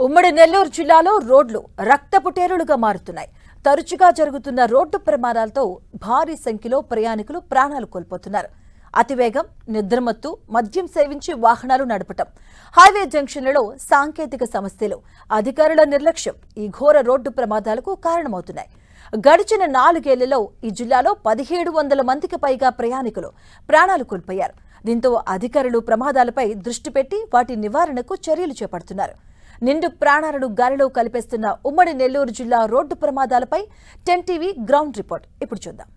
ఉమ్మడి నెల్లూరు జిల్లాలో రోడ్లు రక్తపుటేరులుగా మారుతున్నాయి. తరచుగా జరుగుతున్న రోడ్డు ప్రమాదాలతో భారీ సంఖ్యలో ప్రయాణికులు ప్రాణాలు కోల్పోతున్నారు. అతివేగం, నిద్రమత్తు, మద్యం సేవించి వాహనాలు నడపటం, హైవే జంక్షన్లలో సాంకేతిక సమస్యలు, అధికారుల నిర్లక్ష్యం ఈ ఘోర రోడ్డు ప్రమాదాలకు కారణమవుతున్నాయి. గడిచిన 4 ఏళ్లలో ఈ జిల్లాలో 1700 మందికి పైగా ప్రయాణికులు ప్రాణాలు కోల్పోయారు. దీంతో అధికారులు ప్రమాదాలపై దృష్టి పెట్టి వాటి నివారణకు చర్యలు చేపడుతున్నారు. నిండు ప్రాణాలను గాలిలో కలిపేస్తున్న ఉమ్మడి నెల్లూరు జిల్లా రోడ్డు ప్రమాదాలపై 10 టీవీ గ్రౌండ్ రిపోర్ట్ ఇప్పుడు చూద్దాం.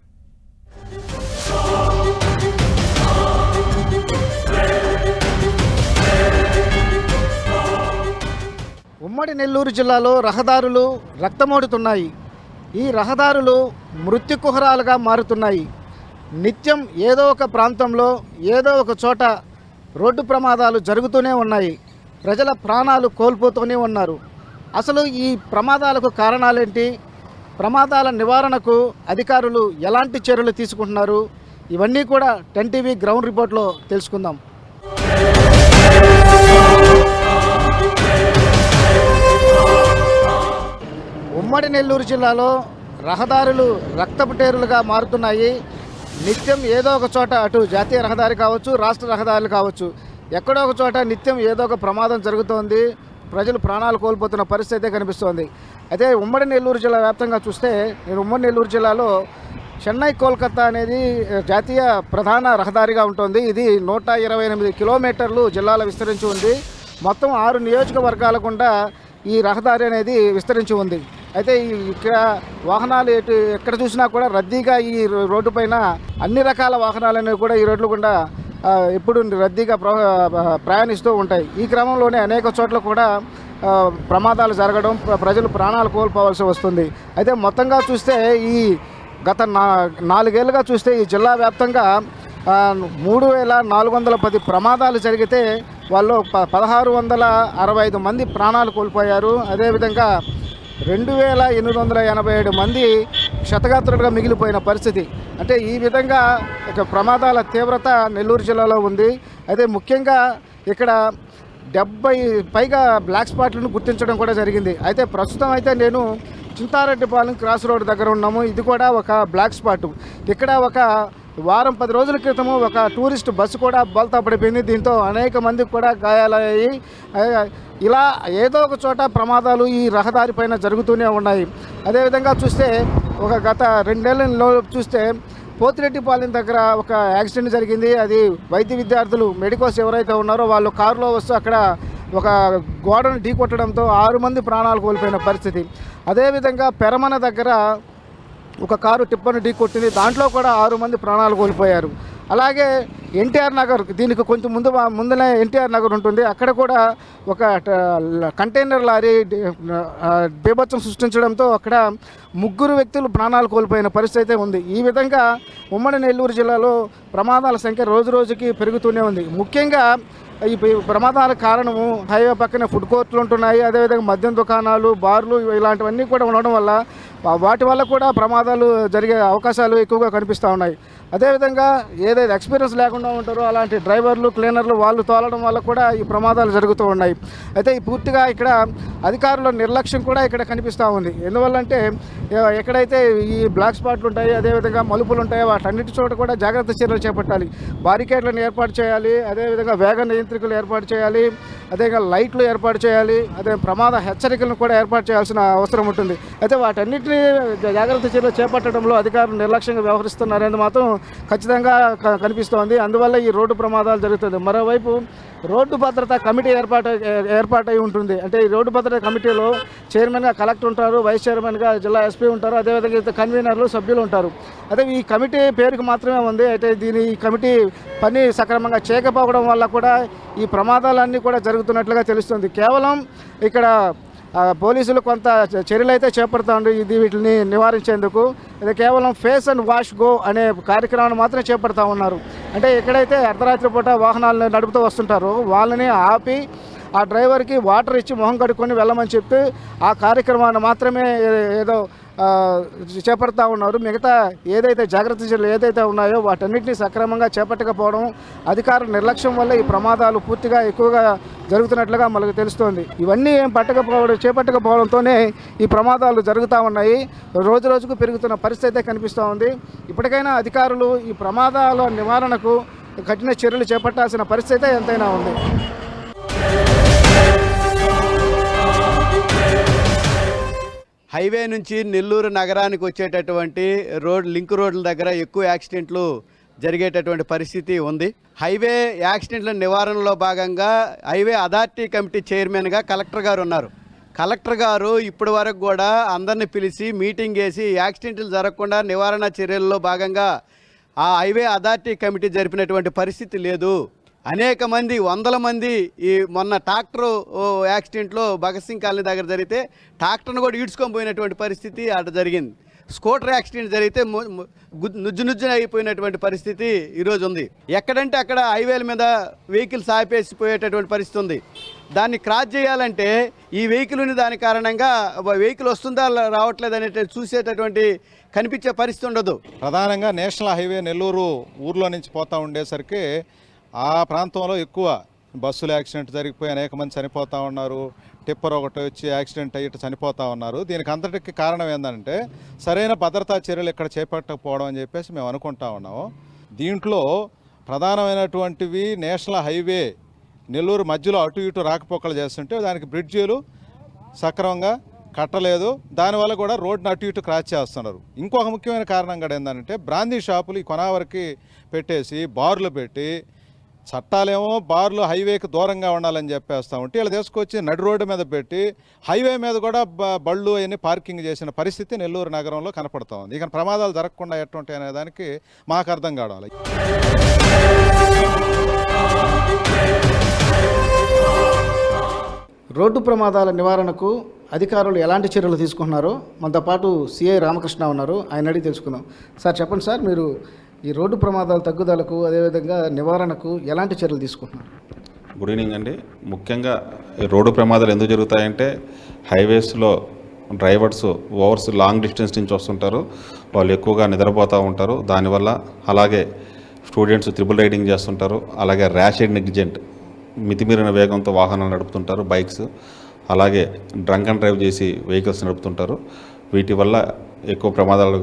ఉమ్మడి నెల్లూరు జిల్లాలో రహదారులు రక్తమోడుతున్నాయి. ఈ రహదారులు మృత్యుకుహరాలుగా మారుతున్నాయి. నిత్యం ఏదో ఒక ప్రాంతంలో ఏదో ఒక చోట రోడ్డు ప్రమాదాలు జరుగుతూనే ఉన్నాయి. ప్రజల ప్రాణాలు కోల్పోతూనే ఉన్నారు. అసలు ఈ ప్రమాదాలకు కారణాలేంటి? ప్రమాదాల నివారణకు అధికారులు ఎలాంటి చర్యలు తీసుకుంటున్నారు? ఇవన్నీ కూడా 10 టీవీ గ్రౌండ్ రిపోర్ట్లో తెలుసుకుందాం. ఉమ్మడి నెల్లూరు జిల్లాలో రహదారులు రక్తపుటేరులుగా మారుతున్నాయి. నిత్యం ఏదో ఒక చోట, అటు జాతీయ రహదారి కావచ్చు, రాష్ట్ర రహదారులు కావచ్చు, ఎక్కడో ఒక చోట నిత్యం ఏదో ఒక ప్రమాదం జరుగుతోంది. ప్రజలు ప్రాణాలు కోల్పోతున్న పరిస్థితి అయితే కనిపిస్తోంది. అయితే ఉమ్మడి నెల్లూరు జిల్లా వ్యాప్తంగా చూస్తే, నేను ఉమ్మడి నెల్లూరు జిల్లాలో చెన్నై కోల్కతా అనేది జాతీయ ప్రధాన రహదారిగా ఉంటుంది. ఇది 128 కిలోమీటర్లు జిల్లాలో విస్తరించి ఉంది. మొత్తం 6 నియోజకవర్గాల గుండా ఈ రహదారి అనేది విస్తరించి ఉంది. అయితే ఇక్కడ వాహనాలు ఎక్కడ చూసినా కూడా రద్దీగా ఈ రోడ్డు పైన అన్ని రకాల వాహనాలు అనేవి కూడా ఈ రోడ్ల గుండా ఎప్పుడు రద్దీగా ప్రయాణిస్తూ ఉంటాయి. ఈ క్రమంలోనే అనేక చోట్ల కూడా ప్రమాదాలు జరగడం, ప్రజలు ప్రాణాలు కోల్పోవాల్సి వస్తుంది. అయితే మొత్తంగా చూస్తే ఈ గత 4 ఏళ్ళుగా చూస్తే ఈ జిల్లా వ్యాప్తంగా 3410 ప్రమాదాలు జరిగితే వాళ్ళు 1665 మంది ప్రాణాలు కోల్పోయారు. అదేవిధంగా 2887 మంది క్షతగాత్రులుగా మిగిలిపోయిన పరిస్థితి. అంటే ఈ విధంగా ఇక ప్రమాదాల తీవ్రత నెల్లూరు జిల్లాలో ఉంది. అయితే ముఖ్యంగా ఇక్కడ 70 పైగా బ్లాక్ స్పాట్లను గుర్తించడం కూడా జరిగింది. అయితే ప్రస్తుతం అయితే నేను చింతారెడ్డిపాలెం క్రాస్ రోడ్ దగ్గర ఉన్నాము. ఇది కూడా ఒక బ్లాక్ స్పాట్. ఇక్కడ ఒక వారం 10 రోజుల క్రితము ఒక టూరిస్ట్ బస్సు కూడా బోల్తా పడిపోయింది. దీంతో అనేక మందికి కూడా గాయాలయ్యాయి. ఇలా ఏదో ఒక చోట ప్రమాదాలు ఈ రహదారి పైన జరుగుతూనే ఉన్నాయి. అదేవిధంగా చూస్తే గత 2 నెలల్లో చూస్తే పోతిరెడ్డిపాలెం దగ్గర ఒక యాక్సిడెంట్ జరిగింది. అది వైద్య విద్యార్థులు మెడికోస్ ఎవరైతే ఉన్నారో వాళ్ళు కారులో వస్తూ అక్కడ ఒక గోడను ఢీకొట్టడంతో 6 మంది ప్రాణాలు కోల్పోయిన పరిస్థితి. అదేవిధంగా పెరమన దగ్గర ఒక కారు టిప్పర్ను ఢీకొట్టింది. దాంట్లో కూడా 6 మంది ప్రాణాలు కోల్పోయారు. అలాగే ఎన్టీఆర్ నగర్, దీనికి కొంచెం ముందునే ఎన్టీఆర్ నగర్ ఉంటుంది. అక్కడ కూడా ఒక కంటైనర్ లారీ బీభత్సం సృష్టించడంతో అక్కడ 3 వ్యక్తులు ప్రాణాలు కోల్పోయిన పరిస్థితి ఉంది. ఈ విధంగా ఉమ్మడి నెల్లూరు జిల్లాలో ప్రమాదాల సంఖ్య రోజు రోజుకి పెరుగుతూనే ఉంది. ముఖ్యంగా ఈ ప్రమాదాల కారణము హైవే పక్కన ఫుడ్ కోర్టులు ఉంటున్నాయి. అదేవిధంగా మద్యం దుకాణాలు, బార్లు ఇలాంటివన్నీ కూడా ఉండడం వల్ల వాటి వల్ల కూడా ప్రమాదాలు జరిగే అవకాశాలు ఎక్కువగా కనిపిస్తూ ఉన్నాయి. అదేవిధంగా ఏదైతే ఎక్స్పీరియన్స్ లేకుండా ఉంటారో అలాంటి డ్రైవర్లు, క్లీనర్లు వాళ్ళు తోలడం వల్ల కూడా ఈ ప్రమాదాలు జరుగుతూ ఉన్నాయి. అయితే పూర్తిగా ఇక్కడ అధికారుల నిర్లక్ష్యం కూడా ఇక్కడ కనిపిస్తూ ఉంది. ఎందువల్లంటే ఎక్కడైతే ఈ బ్లాక్ స్పాట్లు ఉంటాయి, అదేవిధంగా మలుపులు ఉంటాయో వాటన్నిటి చోట కూడా జాగ్రత్త చర్యలు చేపట్టాలి. బారికేడ్లను ఏర్పాటు చేయాలి. అదేవిధంగా వేగ నియంత్రికలు ఏర్పాటు చేయాలి. అదేవిధంగా లైట్లు ఏర్పాటు చేయాలి. అదే ప్రమాద హెచ్చరికలను కూడా ఏర్పాటు చేయాల్సిన అవసరం ఉంటుంది. అయితే వాటన్నిటినీ జాగ్రత్త చర్యలు చేపట్టడంలో అధికారులు నిర్లక్ష్యంగా వ్యవహరిస్తున్నారనేది మాత్రం ఖచ్చితంగా కనిపిస్తోంది. అందువల్ల ఈ రోడ్డు ప్రమాదాలు జరుగుతుంది. మరోవైపు రోడ్డు భద్రతా కమిటీ ఏర్పాటై ఉంటుంది. అంటే ఈ రోడ్డు భద్రతా కమిటీలో చైర్మన్గా కలెక్టర్ ఉంటారు, వైస్ చైర్మన్గా జిల్లా ఎస్పీ ఉంటారు, అదేవిధంగా కన్వీనర్లు, సభ్యులు ఉంటారు. అదే ఈ కమిటీ పేరుకి మాత్రమే ఉంది. అయితే ఈ కమిటీ పని సక్రమంగా చేయకపోవడం వల్ల కూడా ఈ ప్రమాదాలన్నీ కూడా జరుగుతున్నట్లుగా తెలుస్తుంది. కేవలం ఇక్కడ పోలీసులు కొంత చర్యలు అయితే చేపడతా ఉండి వీటిని నివారించేందుకు. ఇది కేవలం ఫేస్ అండ్ వాష్ గో అనే కార్యక్రమాన్ని మాత్రం చేపడతా ఉన్నారు. అంటే ఎక్కడైతే అర్ధరాత్రి పూట వాహనాలను నడుపుతూ వస్తుంటారో వాళ్ళని ఆపి ఆ డ్రైవర్కి వాటర్ ఇచ్చి మొహం కడుక్కొని వెళ్ళమని చెప్పి ఆ కార్యక్రమాన్ని మాత్రమే ఏదో చేపడతా ఉన్నారు. మిగతా ఏదైతే జాగ్రత్త చర్యలు ఏదైతే ఉన్నాయో వాటన్నిటిని సక్రమంగా చేపట్టకపోవడం, అధికారుల నిర్లక్ష్యం వల్ల ఈ ప్రమాదాలు పూర్తిగా ఎక్కువగా జరుగుతున్నట్లుగా మనకు తెలుస్తోంది. ఇవన్నీ చేపట్టకపోవడంతోనే ఈ ప్రమాదాలు జరుగుతూ ఉన్నాయి. రోజు రోజుకు పెరుగుతున్న పరిస్థితి కనిపిస్తూ ఉంది. ఇప్పటికైనా అధికారులు ఈ ప్రమాదాల నివారణకు కఠిన చర్యలు చేపట్టాల్సిన పరిస్థితి ఎంతైనా ఉంది. హైవే నుంచి నెల్లూరు నగరానికి వచ్చేటటువంటి లింక్ రోడ్ల దగ్గర ఎక్కువ యాక్సిడెంట్లు జరిగేటటువంటి పరిస్థితి ఉంది. హైవే యాక్సిడెంట్ల నివారణలో భాగంగా హైవే అథారిటీ కమిటీ చైర్మన్గా కలెక్టర్ గారు ఉన్నారు. కలెక్టర్ గారు ఇప్పటి వరకు కూడా అందరిని పిలిచి మీటింగ్ చేసి యాక్సిడెంట్లు జరగకుండా నివారణ చర్యల్లో భాగంగా ఆ హైవే అథారిటీ కమిటీ జరిపినటువంటి పరిస్థితి లేదు. అనేక మంది, వందల మంది ఈ మొన్న ట్రాక్టర్ యాక్సిడెంట్లో భగత్ సింగ్ కాలనీ దగ్గర జరిగితే ట్రాక్టర్ను కూడా ఈడ్చుకొని పోయినటువంటి పరిస్థితి అక్కడ జరిగింది. స్కూటర్ యాక్సిడెంట్ జరిగితే నుజ్జున అయిపోయినటువంటి పరిస్థితి ఈరోజు ఉంది. ఎక్కడంటే అక్కడ హైవేల మీద వెహికల్స్ ఆపేసిపోయేటటువంటి పరిస్థితి ఉంది. దాన్ని క్రాస్ చేయాలంటే ఈ వెహికల్ ఉన్న దాని కారణంగా వెహికల్ వస్తుందా రావట్లేదు అనేటువంటి చూసేటటువంటి కనిపించే పరిస్థితి ఉండదు. ప్రధానంగా నేషనల్ హైవే నెల్లూరు ఊర్లో నుంచి పోతూ ఉండేసరికి ఆ ప్రాంతంలో ఎక్కువ బస్సులు యాక్సిడెంట్ జరిగిపోయి అనేక మంది చనిపోతూ ఉన్నారు. టిప్పర్ ఒకటి వచ్చి యాక్సిడెంట్ అయ్యి చనిపోతూ ఉన్నారు. దీనికి అంతటికి కారణం ఏంటంటే సరైన భద్రతా చర్యలు ఇక్కడ చేపట్టకపోవడం అని చెప్పేసి మేము అనుకుంటా ఉన్నాము. దీంట్లో ప్రధానమైనటువంటివి నేషనల్ హైవే నెల్లూరు మధ్యలో అటు ఇటు రాకపోకలు చేస్తుంటే దానికి బ్రిడ్జీలు సక్రమంగా కట్టలేదు. దానివల్ల కూడా రోడ్డును అటు ఇటు క్రాస్ చేస్తున్నారు. ఇంకొక ముఖ్యమైన కారణం కూడా ఏంటంటే బ్రాందీ షాపులు ఈ కొనావరికి పెట్టేసి బార్లు పెట్టి చట్టాలేమో బార్లు హైవేకి దూరంగా ఉండాలని చెప్పేస్తూ ఉంటే వీళ్ళు తీసుకొచ్చి నడి రోడ్డు మీద పెట్టి హైవే మీద కూడా బళ్ళు అవన్నీ పార్కింగ్ చేసిన పరిస్థితి నెల్లూరు నగరంలో కనపడుతూ ఉంది. ఇక ప్రమాదాలు జరగకుండా ఎటువంటి అనే దానికి మాకు అర్థం కావాలి. రోడ్డు ప్రమాదాల నివారణకు అధికారులు ఎలాంటి చర్యలు తీసుకుంటున్నారో మనతో పాటు సిఐ రామకృష్ణ ఉన్నారు. ఆయన అడిగి తెలుసుకుందాం. సార్ చెప్పండి సార్, మీరు ఈ రోడ్డు ప్రమాదాల తగ్గుదలకు అదేవిధంగా నివారణకు ఎలాంటి చర్యలు తీసుకుంటున్నారు? గుడ్ ఈవినింగ్ అండి. ముఖ్యంగా ఈ రోడ్డు ప్రమాదాలు ఎందుకు జరుగుతాయంటే హైవేస్లో డ్రైవర్స్ లాంగ్ డిస్టెన్స్ నుంచి వస్తుంటారు. వాళ్ళు ఎక్కువగా నిద్రపోతూ ఉంటారు. దానివల్ల అలాగే స్టూడెంట్స్ త్రిబుల్ రైడింగ్ చేస్తుంటారు. అలాగే ర్యాష్ అండ్ నెగ్లిజెంట్ మితిమీరిన వేగంతో వాహనాలు నడుపుతుంటారు, బైక్స్. అలాగే డ్రంక్ అండ్ డ్రైవ్ చేసి వెహికల్స్ నడుపుతుంటారు. వీటి వల్ల ఎక్కువ ప్రమాదాలు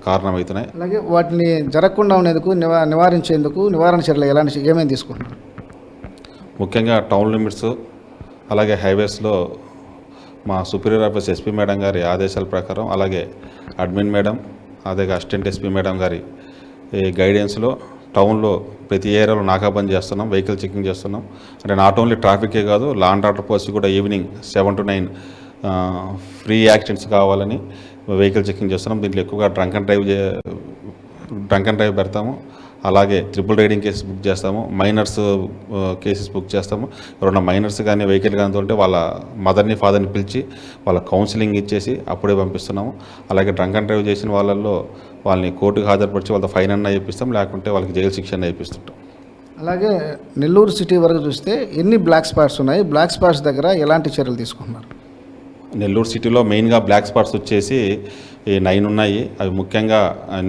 కారణమవుతున్నాయి. అలాగే వాటిని జరగకుండా ఉండేందుకు నివారించేందుకు నివారణ చర్యలు ఏమేమి తీసుకుంటున్నారు? ముఖ్యంగా టౌన్ లిమిట్స్ అలాగే హైవేస్లో మా సుపీరియర్ ఆఫీస్ ఎస్పీ మేడం గారి ఆదేశాల ప్రకారం, అలాగే అడ్మిన్ మేడం, అదే అసిస్టెంట్ ఎస్పీ మేడం గారి గైడెన్స్లో టౌన్లో ప్రతి ఏరియాలో నాకాబంద్ చేస్తున్నాం, వెహికల్ చెకింగ్ చేస్తున్నాం. అంటే నాట్ ఓన్లీ ట్రాఫికే కాదు, లా అండ్ ఆర్డర్ పోస్ట్ కూడా ఈవినింగ్ 7 to 9 ఫ్రీ యాక్సిడెంట్స్ కావాలని వెహికల్ చెకింగ్ చేస్తున్నాం. దీంట్లో ఎక్కువగా డ్రంక్ అండ్ డ్రైవ్ పెడతాము. అలాగే ట్రిపుల్ రైడింగ్ కేసెస్ బుక్ చేస్తాము, మైనర్స్ కేసెస్ బుక్ చేస్తాము. ఎవరైనా మైనర్స్ కానీ వెహికల్ కానీ ఉంటే వాళ్ళ మదర్ని ఫాదర్ని పిలిచి వాళ్ళ కౌన్సిలింగ్ ఇచ్చేసి అప్పుడే పంపిస్తున్నాము. అలాగే డ్రంక్ అండ్ డ్రైవ్ చేసిన వాళ్ళని కోర్టుకు హాజరుపరిచి వాళ్ళ ఫైన్ అన్న వేయిస్తాం, లేకుంటే వాళ్ళకి జైలు శిక్ష వేయిస్తుంటాం. అలాగే నెల్లూరు సిటీ వరకు చూస్తే ఎన్ని బ్లాక్ స్పాట్స్ ఉన్నాయి? బ్లాక్ స్పాట్స్ దగ్గర ఎలాంటి చర్యలు తీసుకుంటున్నారు? నెల్లూరు సిటీలో మెయిన్గా బ్లాక్ స్పాట్స్ వచ్చేసి 9 ఉన్నాయి. అవి ముఖ్యంగా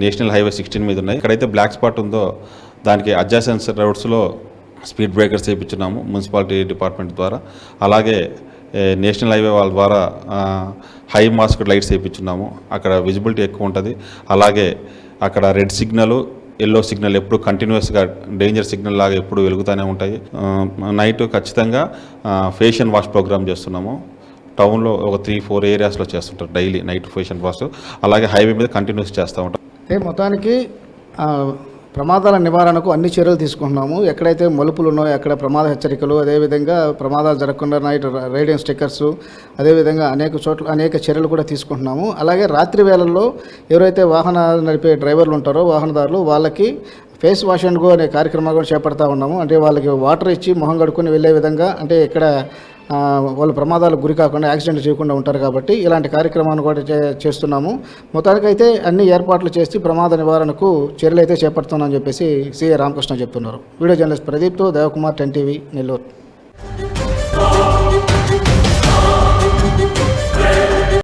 నేషనల్ హైవే 16 మీద ఉన్నాయి. ఎక్కడైతే బ్లాక్ స్పాట్ ఉందో దానికి అడ్జాసెన్స్ రోడ్స్లో స్పీడ్ బ్రేకర్స్ వేయించున్నాము మున్సిపాలిటీ డిపార్ట్మెంట్ ద్వారా. అలాగే నేషనల్ హైవే వాళ్ళ ద్వారా హై మాస్క్ లైట్స్ వేయించున్నాము. అక్కడ విజిబిలిటీ ఎక్కువ ఉంటుంది. అలాగే అక్కడ రెడ్ సిగ్నల్, ఎల్లో సిగ్నల్ ఎప్పుడు కంటిన్యూస్గా డేంజర్ సిగ్నల్ లాగా ఎప్పుడు వెలుగుతూనే ఉంటాయి. నైట్ ఖచ్చితంగా ఫేషియల్ వాష్ ప్రోగ్రామ్ చేస్తున్నాము. టౌన్లో ఒక 3-4 ఏరియాస్లో చేస్తుంటారు డైలీ నైట్ ఫేషియల్ వాష్. అలాగే హైవే మీద కంటిన్యూస్ చేస్తూ ఉంటాం. మొత్తానికి ప్రమాదాల నివారణకు అన్ని చర్యలు తీసుకుంటున్నాము. ఎక్కడైతే మలుపులు ఉన్నాయో అక్కడ ప్రమాద హెచ్చరికలు, అదేవిధంగా ప్రమాదాలు జరగకుండా నైట్ రైడింగ్ స్టిక్కర్స్, అదేవిధంగా అనేక చర్యలు కూడా తీసుకుంటున్నాము. అలాగే రాత్రి వేళల్లో ఎవరైతే వాహనాలు నడిపే డ్రైవర్లు ఉంటారో వాహనదారులు వాళ్ళకి ఫేస్ వాష్ అండ్ గో అనే కార్యక్రమాలు కూడా చేపడతా ఉన్నాము. అంటే వాళ్ళకి వాటర్ ఇచ్చి మొహం కడుక్కొని వెళ్ళే విధంగా, అంటే ఇక్కడ వాళ్ళు ప్రమాదాలకు గురి కాకుండా యాక్సిడెంట్ చేయకుండా ఉంటారు కాబట్టి ఇలాంటి కార్యక్రమాన్ని కూడా చేస్తున్నాము. మొత్తానికైతే అన్ని ఏర్పాట్లు చేసి ప్రమాద నివారణకు చర్యలు అయితే చేపడుతున్నామని చెప్పేసి సిఐ రామకృష్ణ చెప్తున్నారు. వీడియో జర్నలిస్ట్ ప్రదీప్తో దేవకుమార్, 10 TV, నెల్లూరు.